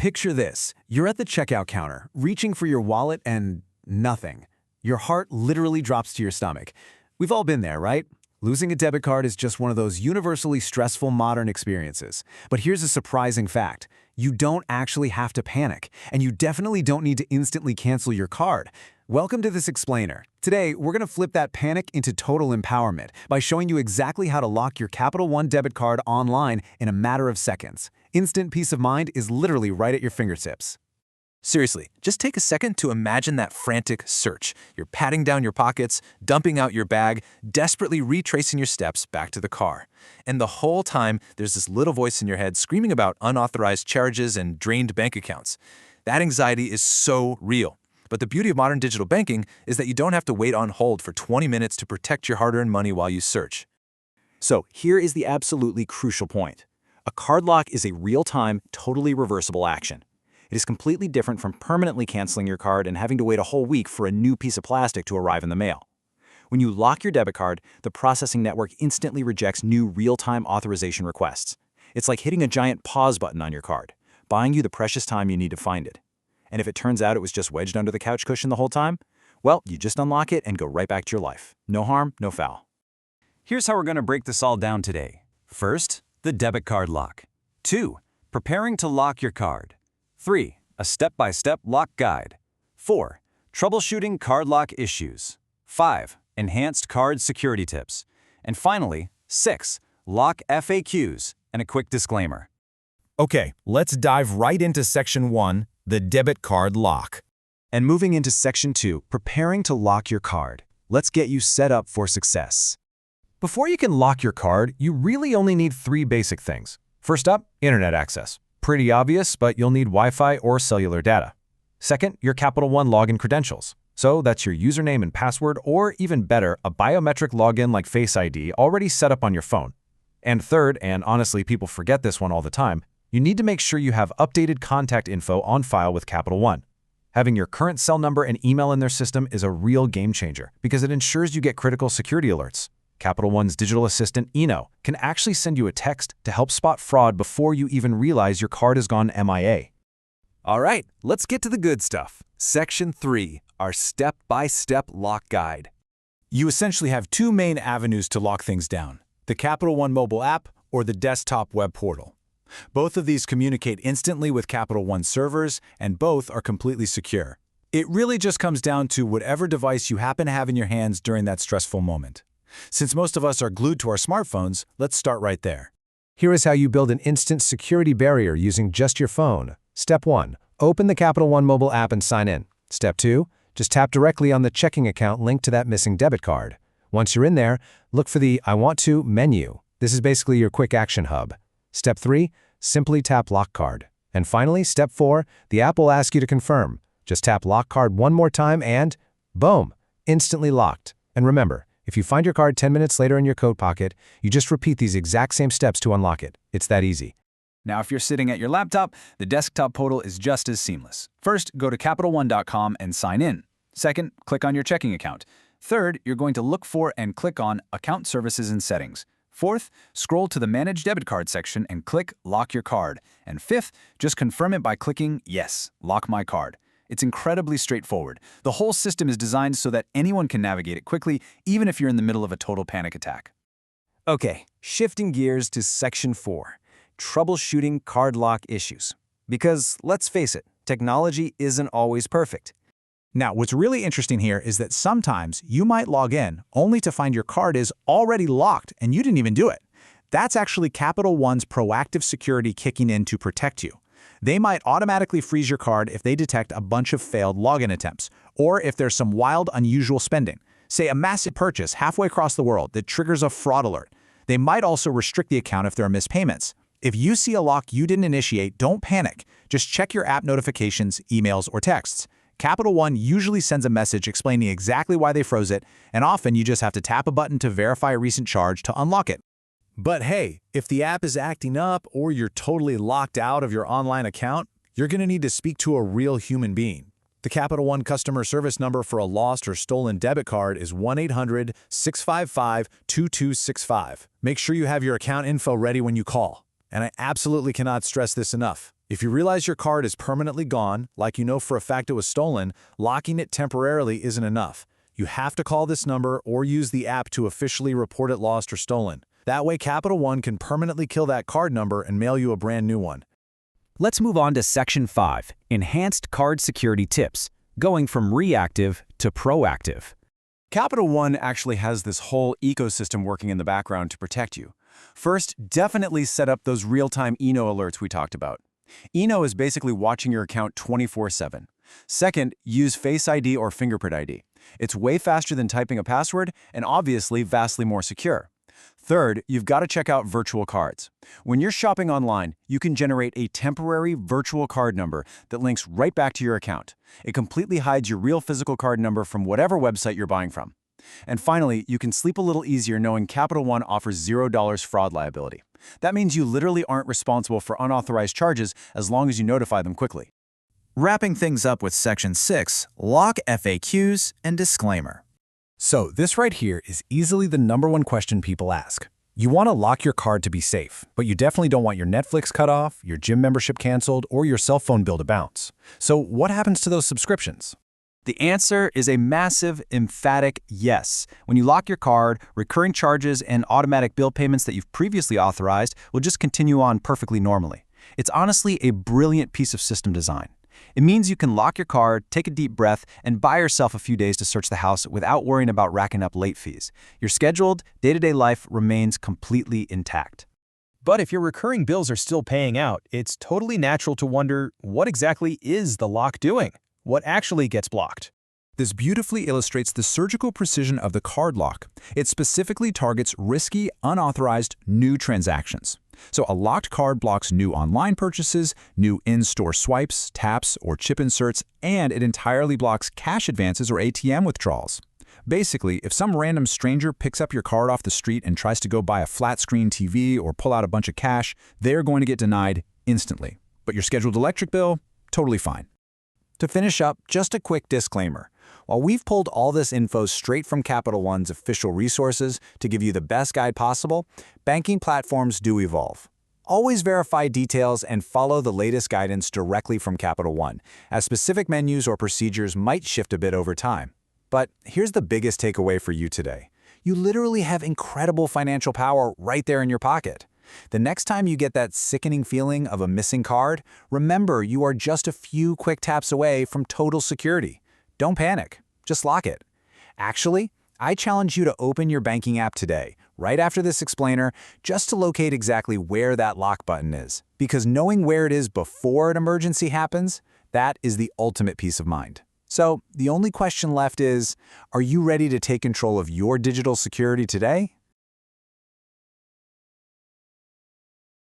Picture this. You're at the checkout counter, reaching for your wallet and nothing. Your heart literally drops to your stomach. We've all been there, right? Losing a debit card is just one of those universally stressful modern experiences. But here's a surprising fact. You don't actually have to panic, and you definitely don't need to instantly cancel your card. Welcome to this explainer. Today, we're going to flip that panic into total empowerment by showing you exactly how to lock your Capital One debit card online in a matter of seconds. Instant peace of mind is literally right at your fingertips. Seriously, just take a second to imagine that frantic search. You're patting down your pockets, dumping out your bag, desperately retracing your steps back to the car. And the whole time, there's this little voice in your head screaming about unauthorized charges and drained bank accounts. That anxiety is so real. But the beauty of modern digital banking is that you don't have to wait on hold for 20 minutes to protect your hard-earned money while you search. So here is the absolutely crucial point. A card lock is a real-time, totally reversible action. It is completely different from permanently canceling your card and having to wait a whole week for a new piece of plastic to arrive in the mail. When you lock your debit card, the processing network instantly rejects new real-time authorization requests. It's like hitting a giant pause button on your card, buying you the precious time you need to find it. And if it turns out it was just wedged under the couch cushion the whole time, well, you just unlock it and go right back to your life. No harm, no foul. Here's how we're going to break this all down today. First, the debit card lock. 2. Preparing to lock your card. 3. A step-by-step lock guide. 4. Troubleshooting card lock issues. 5. Enhanced card security tips. And finally, 6. Lock FAQs and a quick disclaimer. Okay, let's dive right into Section 1, the debit card lock. And moving into Section 2, preparing to lock your card. Let's get you set up for success. Before you can lock your card, you really only need 3 basic things. First up, internet access. Pretty obvious, but you'll need Wi-Fi or cellular data. Second, your Capital One login credentials. So that's your username and password, or even better, a biometric login like Face ID already set up on your phone. And third, and honestly people forget this one all the time, you need to make sure you have updated contact info on file with Capital One. Having your current cell number and email in their system is a real game changer because it ensures you get critical security alerts. Capital One's digital assistant, Eno, can actually send you a text to help spot fraud before you even realize your card has gone MIA. All right, let's get to the good stuff. Section 3, our step-by-step lock guide. You essentially have 2 main avenues to lock things down: the Capital One mobile app or the desktop web portal. Both of these communicate instantly with Capital One servers, and both are completely secure. It really just comes down to whatever device you happen to have in your hands during that stressful moment. Since most of us are glued to our smartphones, let's start right there. Here is how you build an instant security barrier using just your phone. Step 1. Open the Capital One mobile app and sign in. Step 2. Just tap directly on the checking account linked to that missing debit card. Once you're in there, look for the I Want To menu. This is basically your quick action hub. Step 3. Simply tap Lock Card. And finally, Step 4. The app will ask you to confirm. Just tap Lock Card one more time and boom, instantly locked. And remember, if you find your card 10 minutes later in your coat pocket, you just repeat these exact same steps to unlock it. It's that easy. Now, if you're sitting at your laptop, the desktop portal is just as seamless. First, go to CapitalOne.com and sign in. Second, click on your checking account. Third, you're going to look for and click on Account Services and Settings. Fourth, scroll to the Manage Debit Card section and click Lock Your Card. And fifth, just confirm it by clicking Yes, Lock My Card. It's incredibly straightforward. The whole system is designed so that anyone can navigate it quickly, even if you're in the middle of a total panic attack. Okay, shifting gears to Section 4, troubleshooting card lock issues. Because let's face it, technology isn't always perfect. Now, what's really interesting here is that sometimes you might log in only to find your card is already locked and you didn't even do it. That's actually Capital One's proactive security kicking in to protect you. They might automatically freeze your card if they detect a bunch of failed login attempts, or if there's some wild, unusual spending, say a massive purchase halfway across the world that triggers a fraud alert. They might also restrict the account if there are missed payments. If you see a lock you didn't initiate, don't panic. Just check your app notifications, emails, or texts. Capital One usually sends a message explaining exactly why they froze it, and often you just have to tap a button to verify a recent charge to unlock it. But hey, if the app is acting up or you're totally locked out of your online account, you're going to need to speak to a real human being. The Capital One customer service number for a lost or stolen debit card is 1-800-655-2265. Make sure you have your account info ready when you call. And I absolutely cannot stress this enough. If you realize your card is permanently gone, like you know for a fact it was stolen, locking it temporarily isn't enough. You have to call this number or use the app to officially report it lost or stolen. That way, Capital One can permanently kill that card number and mail you a brand new one. Let's move on to Section 5, Enhanced Card Security Tips, going from reactive to proactive. Capital One actually has this whole ecosystem working in the background to protect you. First, definitely set up those real-time Eno alerts we talked about. Eno is basically watching your account 24/7. Second, use Face ID or Fingerprint ID. It's way faster than typing a password and obviously vastly more secure. Third, you've got to check out virtual cards. When you're shopping online, you can generate a temporary virtual card number that links right back to your account. It completely hides your real physical card number from whatever website you're buying from. And finally, you can sleep a little easier knowing Capital One offers $0 fraud liability. That means you literally aren't responsible for unauthorized charges as long as you notify them quickly. Wrapping things up with Section 6, Lock FAQs and Disclaimer. So this right here is easily the #1 question people ask. You want to lock your card to be safe, but you definitely don't want your Netflix cut off, your gym membership canceled, or your cell phone bill to bounce. So what happens to those subscriptions? The answer is a massive, emphatic yes. When you lock your card, recurring charges and automatic bill payments that you've previously authorized will just continue on perfectly normally. It's honestly a brilliant piece of system design. It means you can lock your card, take a deep breath, and buy yourself a few days to search the house without worrying about racking up late fees. Your scheduled, day-to-day life remains completely intact. But if your recurring bills are still paying out, it's totally natural to wonder, what exactly is the lock doing? What actually gets blocked? This beautifully illustrates the surgical precision of the card lock. It specifically targets risky, unauthorized new transactions. So a locked card blocks new online purchases, new in-store swipes, taps, or chip inserts, and it entirely blocks cash advances or ATM withdrawals. Basically, if some random stranger picks up your card off the street and tries to go buy a flat-screen TV or pull out a bunch of cash, they're going to get denied instantly. But your scheduled electric bill, totally fine. To finish up, just a quick disclaimer. While we've pulled all this info straight from Capital One's official resources to give you the best guide possible, banking platforms do evolve. Always verify details and follow the latest guidance directly from Capital One, as specific menus or procedures might shift a bit over time. But here's the biggest takeaway for you today. You literally have incredible financial power right there in your pocket. The next time you get that sickening feeling of a missing card, remember you are just a few quick taps away from total security. Don't panic, just lock it. Actually, I challenge you to open your banking app today, right after this explainer, just to locate exactly where that lock button is. Because knowing where it is before an emergency happens, that is the ultimate peace of mind. So the only question left is, are you ready to take control of your digital security today?